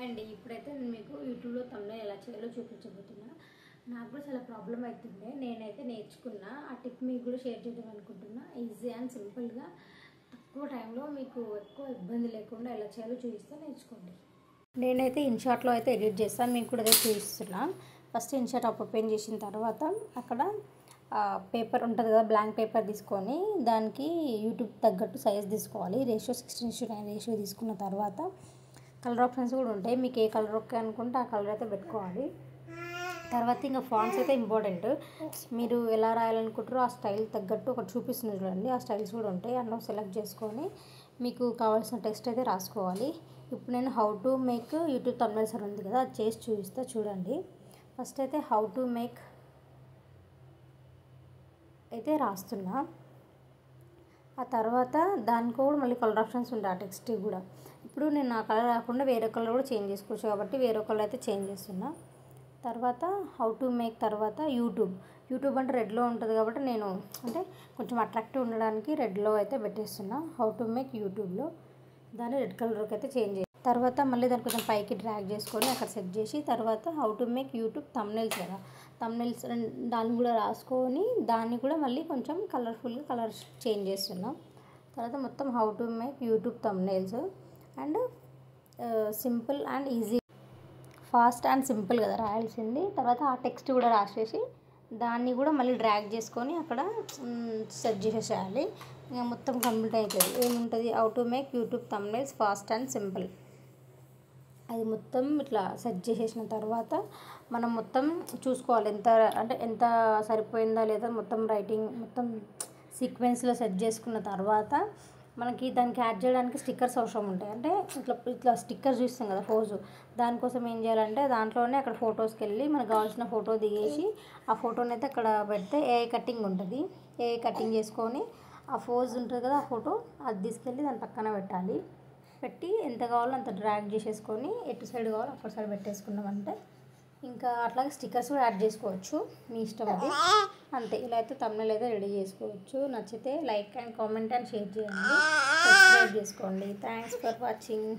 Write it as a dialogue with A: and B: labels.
A: అండి ఇప్పుడైతే నేను మీకు యూట్యూబ్లో తమ్మునే ఎలా చేయాలో చూపించబోతున్నా. నాకు కూడా చాలా ప్రాబ్లం అవుతుండే, నేనైతే నేర్చుకున్నా. ఆ టిప్ మీకు కూడా షేర్ చేద్దాం అనుకుంటున్నా. ఈజీ అండ్ సింపుల్గా తక్కువ టైంలో మీకు ఎక్కువ ఇబ్బంది లేకుండా ఎలా చేయాలో చూపిస్తే నేర్చుకోండి. నేనైతే ఇన్షాట్లో అయితే ఎడిట్ చేస్తాను, మీకు కూడా అదే చూపిస్తున్నా. ఫస్ట్ ఇన్షాట్ ఓపెన్ చేసిన తర్వాత అక్కడ పేపర్ ఉంటుంది కదా, బ్లాంక్ పేపర్ తీసుకొని దానికి యూట్యూబ్ తగ్గట్టు సైజ్ తీసుకోవాలి. రేషియో 16:9 రేషియో తీసుకున్న తర్వాత కలర్ ఆప్షన్స్ కూడా ఉంటాయి. మీకు ఏ కలర్ ఓకే అనుకుంటే ఆ కలర్ అయితే పెట్టుకోవాలి. తర్వాత ఇంకా ఫాంట్స్ అయితే ఇంపార్టెంట్. మీరు ఎలా రాయాలనుకుంటారో ఆ స్టైల్ తగ్గట్టు ఒకటి చూపిస్తుంది చూడండి, ఆ స్టైల్స్ కూడా ఉంటాయి. అన్నీ సెలెక్ట్ చేసుకొని మీకు కావాల్సిన టెక్స్ట్ అయితే రాసుకోవాలి. ఇప్పుడు నేను how to make YouTube thumbnails అని ఉంది కదా, అది చేసి చూపిస్తా చూడండి. ఫస్ట్ అయితే హౌ టు మేక్ అయితే రాస్తున్నా. ఆ తర్వాత దానికి కూడా మళ్ళీ కలర్ ఆప్షన్స్ ఉంటాయి ఆ టెక్స్ట్ కూడా. ఇప్పుడు నేను ఆ కలర్ కాకుండా వేరే కలర్ కూడా చేంజ్ చేసుకోవచ్చు కాబట్టి వేరే కలర్ అయితే చేంజ్ చేస్తున్నా. తర్వాత హౌ టు మేక్ తర్వాత యూట్యూబ్ అంటే రెడ్లో ఉంటుంది కాబట్టి నేను అంటే కొంచెం అట్రాక్టివ్ ఉండడానికి రెడ్లో అయితే పెట్టేస్తున్నా. హౌ టు మేక్ యూట్యూబ్లో దాన్ని రెడ్ కలర్కి అయితే చేంజ్ చేసి తర్వాత మళ్ళీ దాన్ని కొంచెం పైకి డ్రాగ్ చేసుకొని అక్కడ సెట్ చేసి తర్వాత how to make YouTube thumbnails కదా, థంబ్నెయిల్స్ దాన్ని కూడా రాసుకొని దాన్ని కూడా మళ్ళీ కొంచెం కలర్ఫుల్గా కలర్ చేంజ్ చేస్తున్నాం. తర్వాత మొత్తం how to make YouTube thumbnails and simple and easy, fast and simple కదా రాయాల్సింది. తర్వాత ఆ టెక్స్ట్ కూడా రాసేసి దాన్ని కూడా మళ్ళీ డ్రాగ్ చేసుకొని అక్కడ సెట్ చేసేసేయాలి. ఇంకా మొత్తం కంప్లీట్ అవుతుంది. ఏముంటుంది, how to make YouTube thumbnails fast and simple. అది మొత్తం ఇట్లా సెట్ చేసేసిన తర్వాత మనం మొత్తం చూసుకోవాలి ఎంత సరిపోయిందా లేదా, మొత్తం రైటింగ్ మొత్తం సీక్వెన్స్లో సెట్ చేసుకున్న తర్వాత మనకి దానికి యాడ్ చేయడానికి స్టిక్కర్స్ అవసరం ఉంటాయి. అంటే ఇట్లా స్టిక్కర్ చూస్తాం కదా ఫోజు, దానికోసం ఏం చేయాలంటే దాంట్లోనే అక్కడ ఫొటోస్కి వెళ్ళి మనకు కావాల్సిన ఫోటో దిగేసి ఆ ఫోటోని అయితే అక్కడ పెడితే ఏఐ కటింగ్ ఉంటుంది. ఏఐ కటింగ్ చేసుకొని ఆ ఫోజ్ ఉంటుంది కదా, ఆ ఫోటో అది తీసుకెళ్ళి దాని పక్కన పెట్టాలి. పెట్టి ఎంత కావాలో అంత డ్రాగ్ చేసేసుకొని ఎటు సైడ్ కావాలో అక్కడ సైడ్ పెట్టేసుకున్నామంటే ఇంకా అట్లాగే స్టిక్కర్స్ కూడా యాడ్ చేసుకోవచ్చు, మీ ఇష్టం అది. అంతే, ఇలా అయితే థంబ్నెయిల్ అయితే రెడీ చేసుకోవచ్చు. నచ్చితే like and comment and share చేయండి, సబ్స్క్రైబ్ చేసుకోండి. Thanks for watching.